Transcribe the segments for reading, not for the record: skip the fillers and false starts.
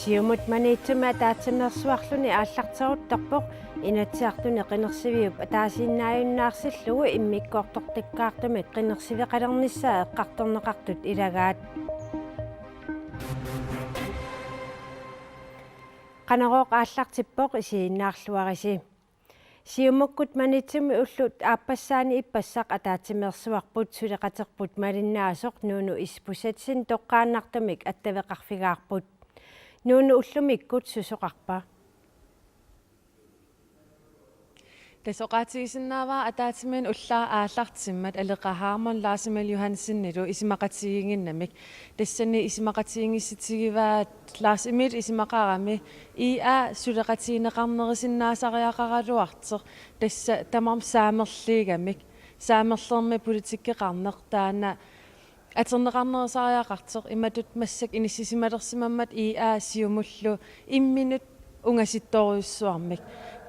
Siumut maniitsuma taatsimmersuarluni ааллартарутторпоқ инатсиартуни қинерсивиуп атаасиннааюннаарсиллугу иммиккоорторtikkaartumik қинерсивеқалернissaa эққарторнеқартут илагаат qanaqooq ааллартиппоқ исииннаарлуариси сиумуккут манитсуми уллут ааппассаани иппассақ атаатимерсуарпут сулеқатерпут малиннаасоқ нууну испусатсин тоққааннартумик аттавеқарфигаарпут нууну уллумиккут сусоқарпа тасоқаатигисиннааваа атаатимин уллаа ааллартиммат алеқахаармон Ларс-Эмил Johannessennилу исимақатигингиннамик тассани исимақатигингисситигиваат Ларс-Эмил исимақарами иа сулеқатигинеқарнерисиннаасариақаралуартеқ тасса тамарм саамерлигамик саамерлерми политиккеқарнеқ таана атернеқарнерисариақартеқ иматут массак иниссисималерсимаммат иа сиумуллу имминут унгаситторюссуармик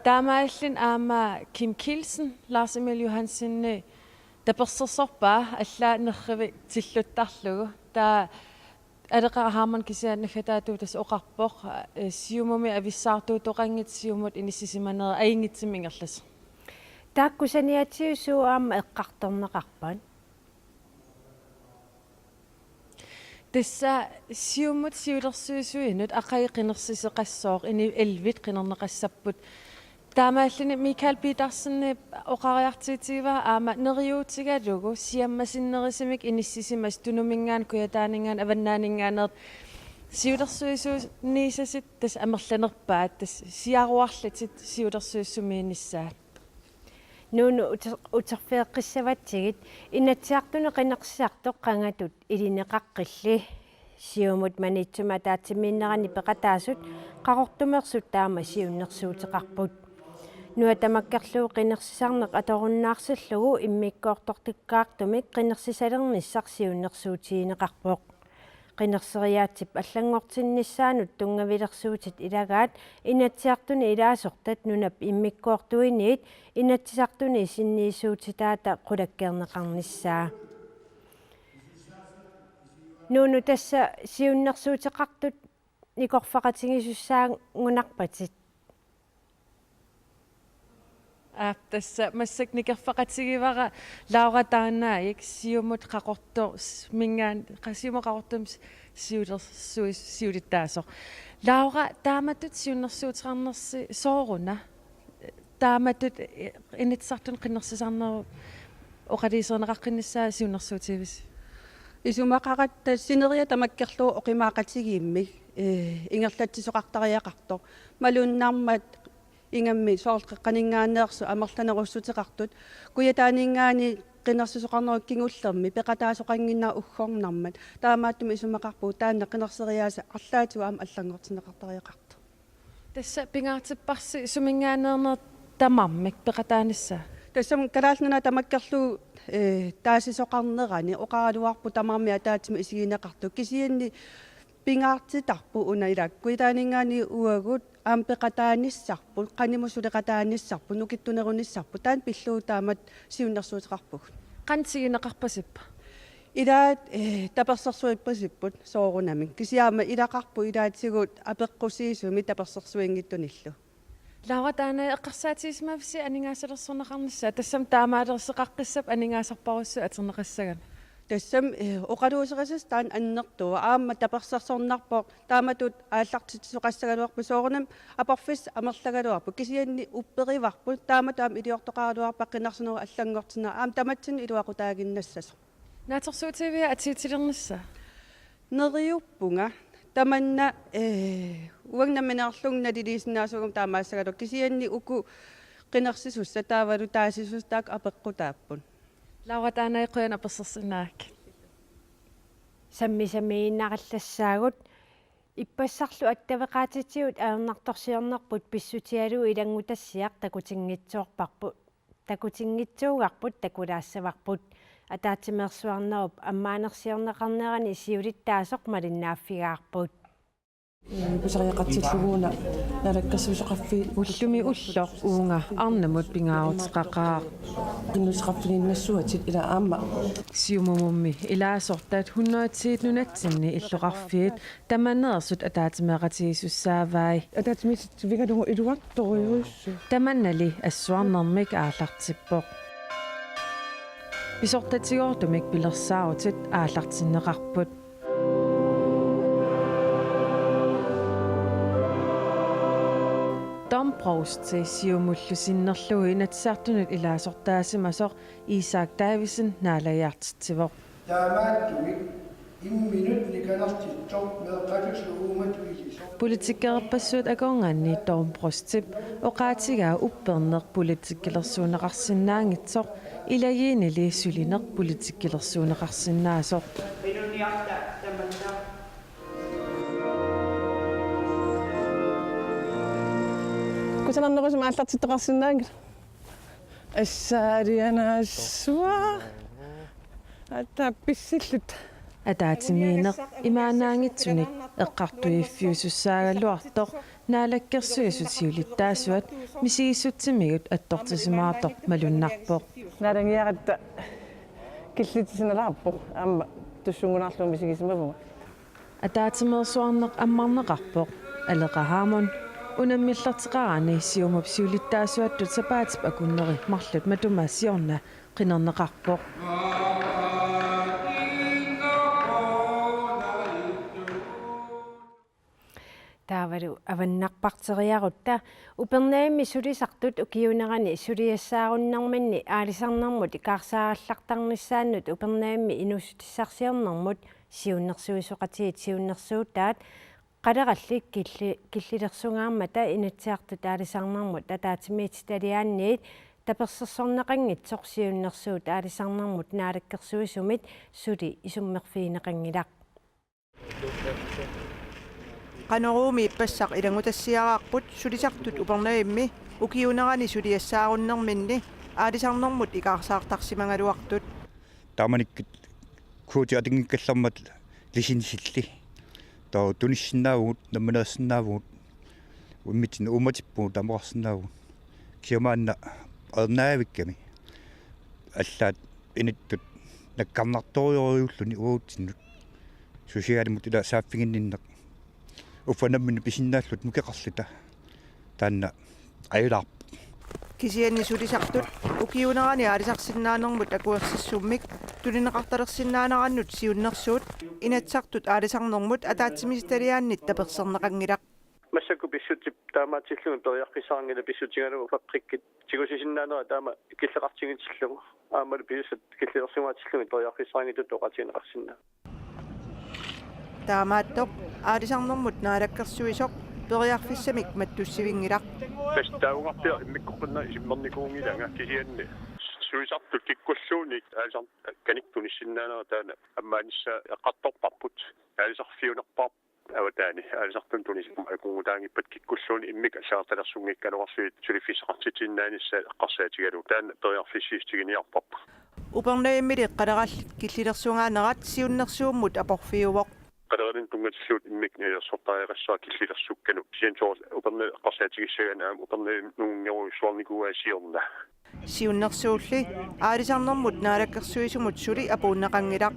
таамааллин аама Kim Kielsen Lars-Emil Johannessenne таперсерсорпаа аллаа нерриви тиллуттарлугу таа алеқарахаарман кисианнаггатаатуу тас оқарпоқ сиумуми ависсаартуу тоқангит сиумут иниссисиманера аингитсим ингерлас тааккусаниатсиусуу аама эққарторнеқарпан тасса сиумут сиулерсуисуинут ақаиқинерсисеқассооқ ини элвит қинернеқассаппут таамааллини Mikael Petersen оқариартиитива аама нериуутигалугу сиаммасиннерисимик иниссисимас тунумингаан куятаанингаан аваннаанингаанерт сиулерсуисуу ниисасит тас амерланерпаат тас сиаруарлатит сиулерсуиссумииниссаат нууну утерфеэққиссаватсигит инатсиартуне қинерсиартоқ қангатут илинеқаққилли сиумут манитсума таатсимииннерани пеқатаасут қақортумерсут таама сиуннерсуутеқарпут нуатамаккерлуу қинерсисарнеқ аторуннаарсиллугу иммиккоортортиккаартумик қинерсисалерниссар сиуннерсуутиинеқарпоқ қинерсериаатсип аллангортиннissaанут тунгавилерсуутит илагаат инатсиартуни илаасортат нунап иммиккоортуиниит инатсисартуни синниисуутитаата қулаккернеқарнissaа нууну тасса сиуннерсуутеқартут никорфақатигисуссаангунарпатит тасса массак никерфақатигивара Лаура таанаик сиумут қақортоо мингаан қасиумақартум сиулиттаасо Лаура тааматут сиуннерсуутеқарнерси сооруна тааматут инитсартун қиннерсисарнеру оқалисернеқаққиннссаа сиуннерсуутивис исумақарат синериа тамаккерлуу оқимаақатигииммик ингерлатсисоқартариақарто малууннаармат ингамми соорқеққанингаанеерсу амерланеруссутеқартут куятаанингаани қинерсисоқарнеруккингуллерми пеқатаасоқангиннаа уггорнармат таамааттуми исумақарпуу таанна қинерсериааса арлаату аама аллангортинеқартариақарто тасса пингаартиппарси сумингаанеернер тамармик пеқатааниссаа тассам калаалнуна тамаккерлуу таасисоқарнерани оқаралуарпу тамармиа таатима исигинеқарту кисианни пингаартитарпу унаилаак куитаанингаани уагут аампеқатааниссарпу қанимусулеқатааниссарпу нукиттунеруниссарпу таан пиллуу таамат сиуннерсуутеқарпуг қансигинеқарпасиппа илаат таперсерсуиппасиппут соорунамик кисиаама илақарпу илаатсигут апеққусиисуми таперсерсуингиттуниллу Лаура таана эққарсаатигисмавси анингаасалерсорнеқарнissaа тассам таамаалерсеқаққиссап анингаасарпаруссу атернеқассаган тассам оқалуусерисас таан аннертуа аама таперсерсорнарпоо тааматут ааллартитсоқассагалуарпу соорунам апарфис амерлагалуарпу кисианни уппериварпу тааматаам илиортоқаралуарпа қинарсунеру аллангортина аам таматсин илуақутаагиннассасо наатерсуутивиа атиитилернissaа нериуппунга таманна уангнаминерлугна дилисиннаасугум таамаассагалу кисианни уку қинерсисусса таавалу таасисустаак апеққутааппун Лаура таанаа қуяна персерсинаак саммисамииннараллассаагут иппассарлу аттавеқаатитсиут аернарторсиорнерпут писсутиалу илангутассиақ такутингитсуугарпут такулаассаварпут атаатимерсуарнеруп аммаанерсиорнеқарнерани сиулиттаасоқ малиннааффигаарпут Pusariaqatilluguuna nalakkassусоqaffi уллуми уллоқ уунга арнамут пингаарутеқақаа иннусеқарфигиннассуатит ила аама сиумумумми илаасортаат 100 нунатсинни иллоқарфиит таманнерсут атаатимеқатигисуссаавай атаатимисит вигалугу илуарториуссу таманнали ассуарнэрмик аалартиппоқ писортатигоортумик пилерсаарутит аалартиннеқарпут Domprost siumullusinnerlugu inatsartunut ilaasортаасимасоқ Isaac Davison naalajartitivoq таамааттуми имминут никанартитсоқ меэққатусууумат вилисоқ Politikkerpassuut akoongaanni Domprostip oqaatigaa upperneq politikkilersuuneqarsinnaangitsoq ilajiinili sulineq politikkilersuuneqarsinnaasoq кусанарнерусум ааллартиттеқарсинаангила ассаарианаассуа атапписсиллут атаатимиинеқ имаанаангитсуник эққартуиффиусуссаагалуартоқ наалаккерсуисутиулиттаасуат мисигиссутсимигут аттортисимаартоқ малуннарпоқ нарангиаратта киллитисиналаарпо аама туссунгунаарлуу мисигисимавуга атаатимерсуарнеқ аммарнеқарпоқ алеқаhaamon унаммиллартеқарани сиумупсиулиттаасуаттут сапаатип акуннери марлут матумаассиорна қинернеқарпоқ таавалу аваннарпартериарутта упернаимми сулисартут укиунерани сулиассааруннарманни аалисарнэрмут икаарсаараллартарниссааннут упернаимми инуссутиссарсиорнэрмут сиуннэрсуисоқатигит сиуннэрсуутаат qaderallik killilерсунгаармата инатсиарту таалисарнармут татаатимиит талиаанниит таперсерсорнеқангитсоқ сиуннэрсуут аалисарнармут наалаккерсуисумит сули исуммерфиинеқангилақ qaneruumi ippassaq ilangutassiarаарput sulisartut upernaimmi ukiunerani suliassаарunnerminni aalisarnermut ikaarsaartarsimangaluartut тааманиккит куути атингиккаллармат лисинисилли тоо тунissinaavut намманерсиннаавут уммитин уматиппуу тамоарсинаавут киомаанна арнаавикками аллаат иниттут наккарнарториориуллуни уутсиннут сусиалимут ила сааффигинниннеқ уффанаммини писиннааллут мукеқарлита таанна аюлаарп kisianni sulisartut ukiunerani aalisarsinnaanermut akuersissumik tulineqartalersinnaanerannut siunnersuut inatsartut aalisarnermut ataatsimisitaliaannit taperserneqangilaq массаку писсутип таамаатиллуми периарқисаарангила писсутигалугу фаприккит тигусисиннаанера таама киллеқартигитсиллугу аамалу писсут киллерсугаатиллуми периарқисаарангитут тоқатиинеқарсинна таамааттоқ аалисарнермут наалаккерсуисоқ периарфиссамик маттуссивингилақ пастаугартиа иммиккоққинна исиммерникуунгиланга кисианни суисартут киккуллууник аалисар каниктунissиннаанера таана аммаанисса эққарторпарпут аалисарфиунерпар аватаани аалисартун тунисим акунгутаангиппат киккуллууни иммик асаарталерсунгиккалуарсуит сулиффисеқартитиннаанисса эққарсаатигалу таана периарфиссиистигиниарпарпу упернаиммили эққалераллит киллилерсугаанерат сиуннерсууммут апорфиувоқ qaderalin tungatsillut immik sortaaqassaa killilерсуккану сиентор уперне эққарсаатигиссаганаам уперне нунгеруисуарникуаасиорна сиуннерсуулли аалисарнэрмут наалаккерсуисумут сули апууннеқангилақ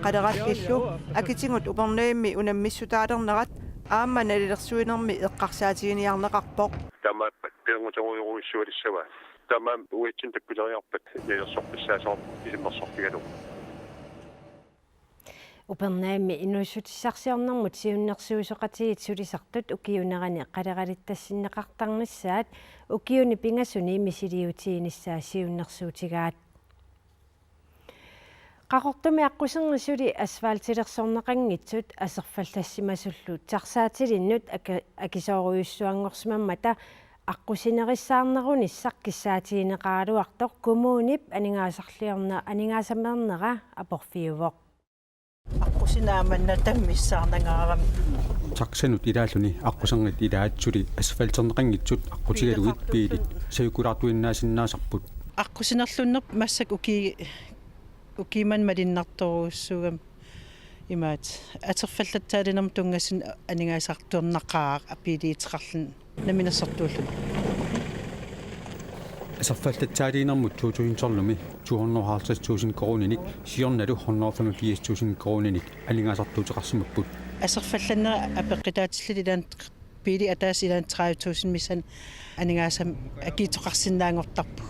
qaderallillu akitigut upernaimmi unammissutalernеrat аама налилерсуинерми эққарсаатигиниарнеқарпоқ тама пингутеруйуруиссуалиссава тама уитсин таккулериарпат нилерсорписсаасоор исиммерсортигалу упернаимми инуссутиссарсиорнэрмут сиуннэрсуисоқатигит сулисартут укиунерани қалеқалиттассиннеқартарниссаат укиуни пингасуни мисилиутииниссаа сиуннэрсуутигаат qaqortumi aquserngisuli asfaltilерсорнеқангитсут асерфаллассимасуллут тарсаатилиннут акисоорuyussuangorsimammata аққусинерissаарнеруниссақ киссаатигинеқаалуартоқ кумуунип анингаасарлиорна анингаасамернера апорфиувоқ аққусинааманна таммиссаарнагаарам таксанут илааллуни аққусернит илаатсули асфальтернеқангитсут аққутигалугит пиилит саюкулаартуиннаасиннаасарпут аққусинерлуннерп массак укиман малиннарторуussugam имаат атерфаллаттаалинерм тунгасин анигаасартуернаққаа апилиитеқарлун наминерсортууллу асерфаллатсаалиинэрмут 2000-торлуми 250,000 корониник сиорналу 185,000 корониник алингаасартуутеқарсимаппут асерфалланнера апеққитаатиллили илаан пили атаас илаан 30,000 миссан анигаасам акиитоқарсинаангортарпу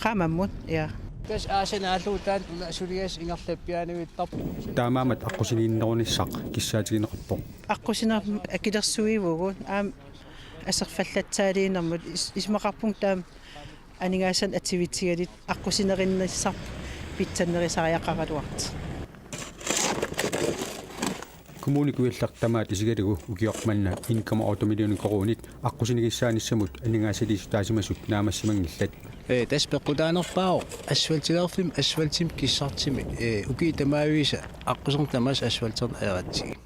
qaamammun ja тас аасанаалуутаан сулиас ингерлаппиануиттар таамаамат аққусининнерунissaq киссаатигинеқарпоқ аққусинер акилерсуивугу аам асерфаллатсаалиинэрмут исмақарпун таам анигаасан активитигалит аққусинериннссар питсаннерисариаққаралуарт коммуникуиллартамаат исигалугу укиорманна 1,8 миллион коронит аққусинигиссааниссамут анигаасалису таасимасут наамассимангиллат тас пеққутаанерпао асфальтилерфим асфальтим киссартими укиитамаависа аққусертамас асфальтерн аератсиги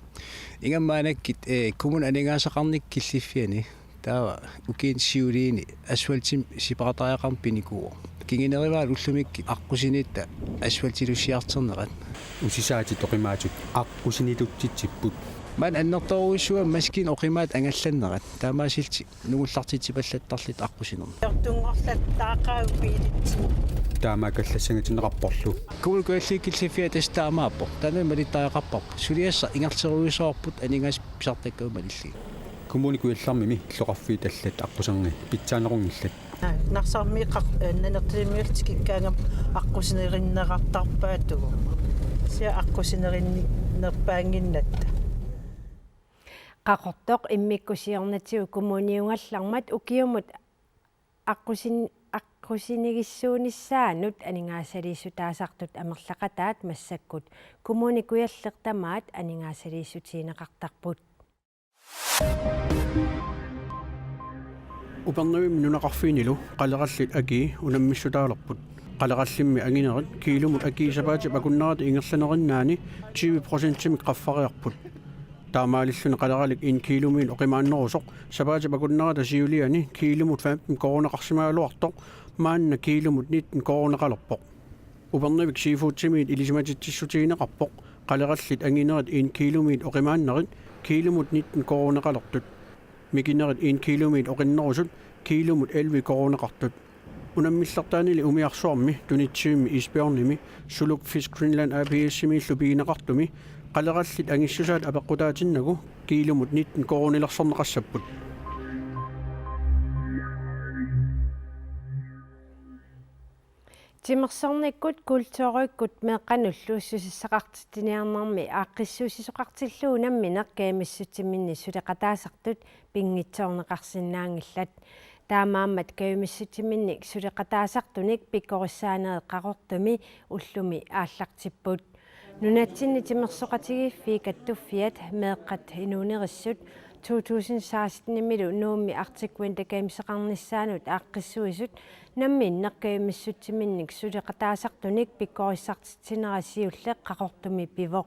ингаммаанаккит коммун анигаасақарник киллиффиани таава укиин сиулиини асфальтим сипаратариақарм пиникуу кингинериваал уллумикки аққусинитта асфальтилуссиартернерат усисаати тоқимаатут аққусинилуттитсиппут ман аннерторуиссуа маскин оқимаат ангалланнерат таамаасилти нугуллартитсипаллаттарлит аққусинерна ертунгорлат таақаупиилит таамаакаллассангатинеқарпорлу кулукуалликкиллифиа тастаамааппо тана малиттаақарпарпу сулиасса ингартеруисоорпут анигаас писартаккаумалилли коммуникуиллармими иллоқарфии таллат аққусерни питсаанерунгиллат нарсармиқар нанертилимиултикиккаангам аққусинериннеқартарпаатугу сиа аққусинериннерпаангиннатта qaqortoq immikkusiornatigu kommuniungallarmat ukiumut аққусинигиссуунissaanut анигаасалииссутаасартут амерлақатаат массаккут kommunikujallertamaat анигаасалииссутиинеқартарпут упернавим нунақарфиинилу қалераллит аки унаммиссутаалерпут қалераллимми агинерит килумут акиисапаати акуннерат ингерланериннаани 20% қаффариарпут таамаалиллуни қалералик 1 килумиин оқимааннерусоқ сапаати акуннерата сиулиани килумут 15 коронеқарсимаалуартоқ маанна килумут 19 коронеқалерпоқ упернавик сифуутсимиит илисиматитсиссутиинеқарпоқ қалераллит агинерит 1 килумиит оқимааннерит килумут 19 коронеқалертут микинерит 1 килумиит оқиннерусут килумут 11 коронеқартут унаммиллертаанили умиарсуарми тунитсиимми испиорними сулук фиш гринланд апиэссими лупиинеқартуми қалераллит ангиссусаат апеққутаатиннагу килумут 19 коронилерсорнеқассаппут тимерсорниккут культууриккут меққануллууссусиссақартиниарнарми ааққиссуусисоқартиллуунамми неқкаимиссутиминни сулеқатаасартут пингитсоорнеқарсинаангиллат таамааммат каимиссутиминник сулеқатаасартуник пиккориссаанеэ қақортуми уллуми ааллартиппут нунатсинни тимерсоқатигиффи каттуффиат меэққат инуунериссут 2016-милу нуумми артиккуинтакаимисеқарниссаанут ааққиссуисут намминнеқкаимиссутсиминник сулеқатаасартуник пиккорissартитсинерасиуллеқ қақортуми пивоқ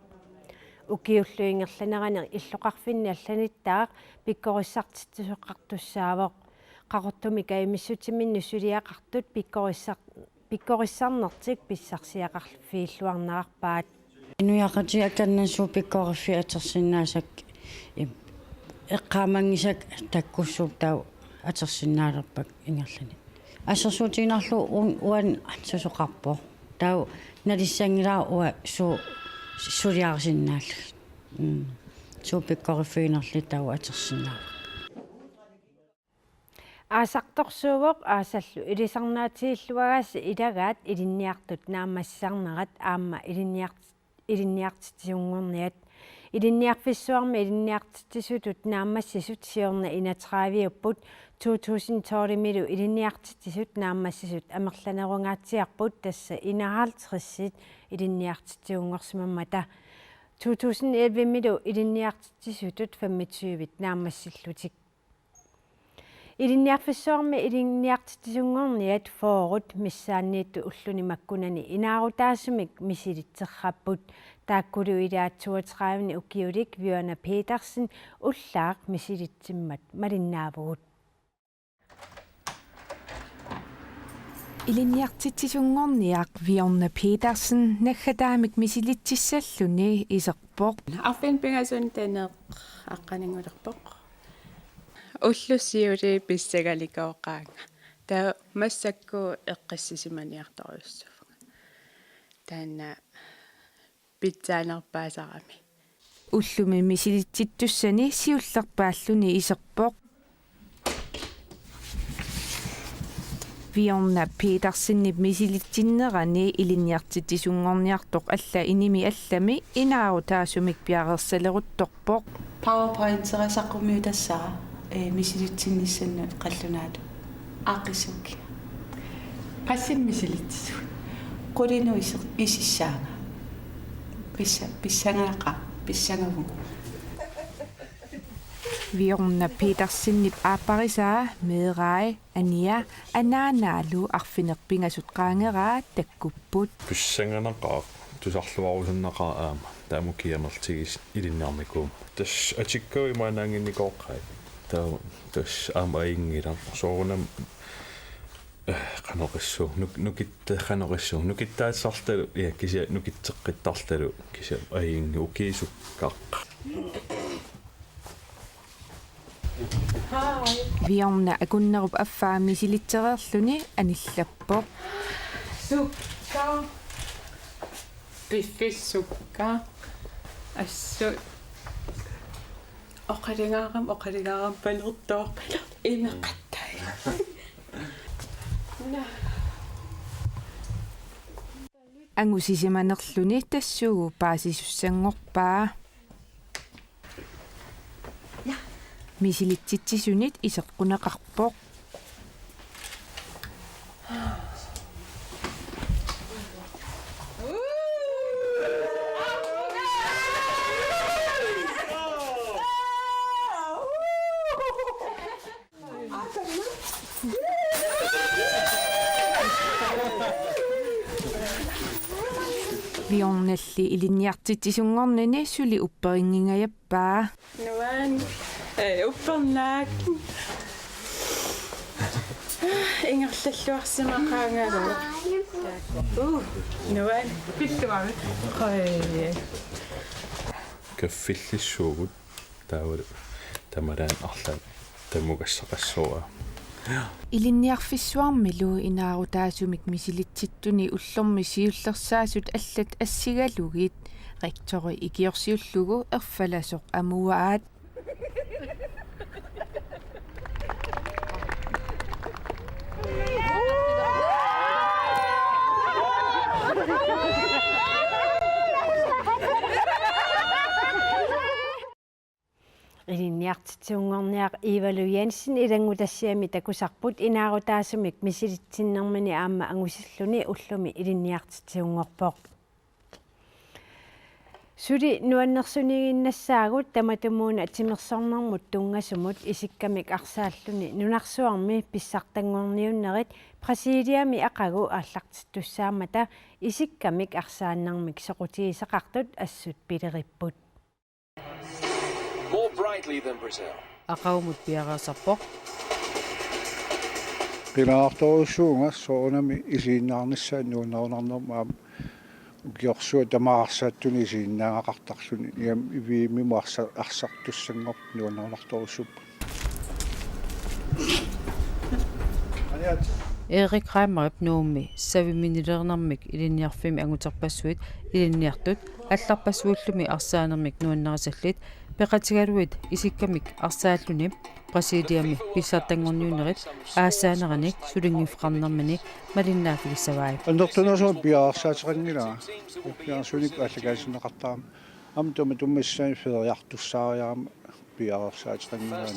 укиуллуингерланеранер иллоқарфинни алланиттаақ пиккорissартитсуқартуссаавоқ қақортуми каимиссутсиминну сулиақартут пиккориссарнертик писсарсиақарфииллуарнаарпаат инуяқати аканнасуу пиккориффи атерсиннаасак эққаамангисак таккуссууп тау атерсиннаалерпак ингерлани ассерсуутиинарлу уан сусоқарпо тау налиссангилаа уа сулиарсиннаалла суу пиккориффиинерли тау атерсиннаала аасарторсуувоқ аасаллу илисарнаатииллуагаас илагаат илинниартут наамассаарнерат аама илинниартитсунгорниат илинниарфиссуарми илинниартитсисутут наамассисут сиорна инатраавиуппут 2012-милу илинниартитсисут наамассисут амерланерунгаатсиарпут тасса инараалтриссит илинниартитсуунгорсимаммата 2011-милу илинниартитсисутут 25-вит наамассиллутик илинниарфиссуарми илинниартитсунгорниат фоорут миссаанниитту уллуни маккунани инаарутаасумик мисилитсерраппут тааккулу илаатсуатераавни укиулик Виона Петерсен уллаақ мисилитсиммат малиннаавгут Iliniartitsisungorniaq Viorna Petersen nagkhataamik misilitsissalluni iserpoq. Arfin pingasun taneq aqqaningulerpoq. Ullussiuli pissagalikoqqaanga. Ta massakku eqqassisimaniartoriussuf. Taanna pitsaanerpaasarami. Ullumi misilitsittussani siullerpaalluni iserpoq. Viorna Petersen misilitsinnerani iliniartitsisungorniartoq alla inimi allami inaarutaasumik piaqersaleruttorpoq. PowerPoint-serasaqqumiu tassara misilitsinnissannu qallunaat aaqissuk. Passin misilitsu. Qulinu isissaanga. Pissangaaqa pissangavun. Viorna Petersen aaparisaa meerai ania anaanaalu arfinerpingasut qaangeraa takkupput. Pissanganaqaa tusarluarusannaqa aama taamukiamertigis ilinnaarniku. Tas atikkawi maanaanginnikoqqai. Tas aama ingila soorunam qanoqissu nukitta nukittaatsartalu ja kisia nukitteqqittartalu kisia aingi ukiisukkaq. Viorna akunnerup affaa misilitsererluni anillappoq. Sukka. Piffissukka. Assu. Oqaligaaram panertorpala imeqattai. Angusisimanerluni tassugu paasisussangorpaa. Misilitsitsunit iseqqunaqarpoq. Viornalli iliniartitsisungornani suli upperingingajappaa. Nuan uppernaak. Ingerlalluarsimaqaangalu. Nuan pittuarit. Qoi. Kaffillissuugut taawal tamaraan arla tamugassaqassuua. Iliniarfissuarmilu inaarutaasumik misilitsituni ullormi siullersaasut allat assigalugit rektori ikiorsiullugu erfalasoq amuaat. Iliniartitsungorniaq Ivalu Jensen ilangutassiami takusarput inaarutaasumik misilitsinnermani aamma angusilluni ullumi iliniartitsungorpoq. Suli nuannersuniginnassaagut tamatumuuna atimersornermut tungasumut isikkamik arsaalluni nunarsuarmi pissartanngorniunnerit Brasiliami aqagu aallartittussaamata isikkamik arsaannermik soqutigisaqartut assut pileripput. More brightly than Brazil. Aqaumut piaqaasarpoq. Qinaartorusuunga soonami isiinnaarnissaan nuunnaunarnerma ukiorsuа тамаарсааттуни isiinnaaqaqartarsuni iam iviimimu arsartussangor nuunnaunartorussup. Erik Reimerp nuummi saviminilernermik iliniarfimi anguterpassuit iliniartut алларпассууллуми арсаанермик нуаннерисаллит пеқатигалуит исиккамик арсааллуни Brasiliami писсаартангорниунерит аассаанерани сулингифқарнермани малиннаафигиссаваи аннертунерсуун пиаарсаатеқангилаа пиаарсуник аллагаасинеқартаама амтума туммассаани федериартуссаариарама пиаарсаатеқангилаа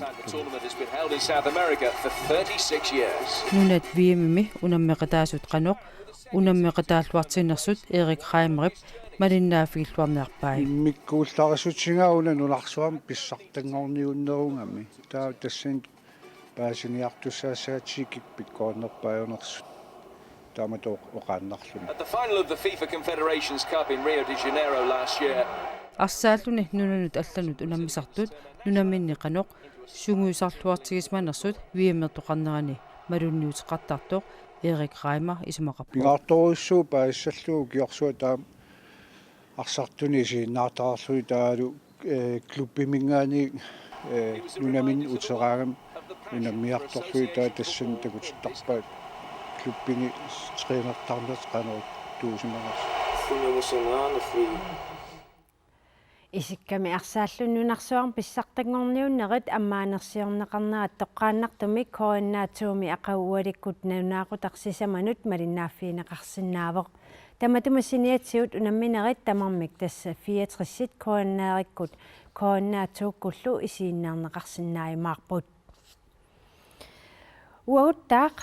нунат виемими унаммеқатаасут қаноқ унаммеқатааллуартинерсут Erik Reimerp малиннаафигиллуарнеарпаи миккууллаарисутсигауна нуларсуам писсартангорниуннерунгами таа тассин паасиниартуссаассаатсикик пиккооннерпааюнерсут таамато оқааннарлуни At the final of the FIFA Confederations Cup in Rio de Janeiro last year арсааллуни нунанут алланут унаммисартут нунамминни қаноқ сунгуисарлуартигисманерсут виемертоқарнерани малунниутеқартартоқ Erik Reimer isumaqarpu Pingaartoruissuupa issalluu kiorsuа taam арсартуни сииннаартаарлуи таалу клуббимингаани нунаmin утераагам нунаммиарторлуи таа тассан такутиттарпаат клуббини тренертарнерт qanерут туусимагас Isikkami arsaallununarsuarm pissartangorniunnerit ammaanерсиорнеқарнерат тоққааннартумик коаннаатсууми ақауаликкут нунаақутарсисаманут малиннааффиинеқарсинаавоқ таматумассиниатсиут унамминерит тамармик тасса 64 коаннаариккут коаннаатсууккуллу исииннаарнеқарсинааймаарпут уауттаақ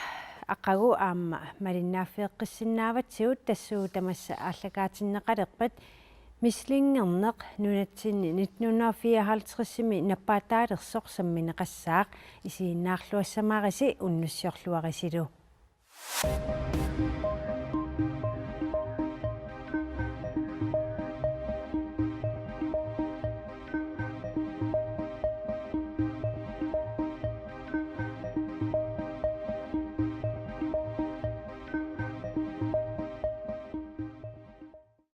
ақагу аама малиннааффиэққиссинааватсиут тассуу тамасса ааллакаатиннеқалерпат мислингернеқ нунатсинни 1954-сими наппаатаалерсоқ самминеқассаақ исииннаарлуассамаариси уннуссиорлуарисилу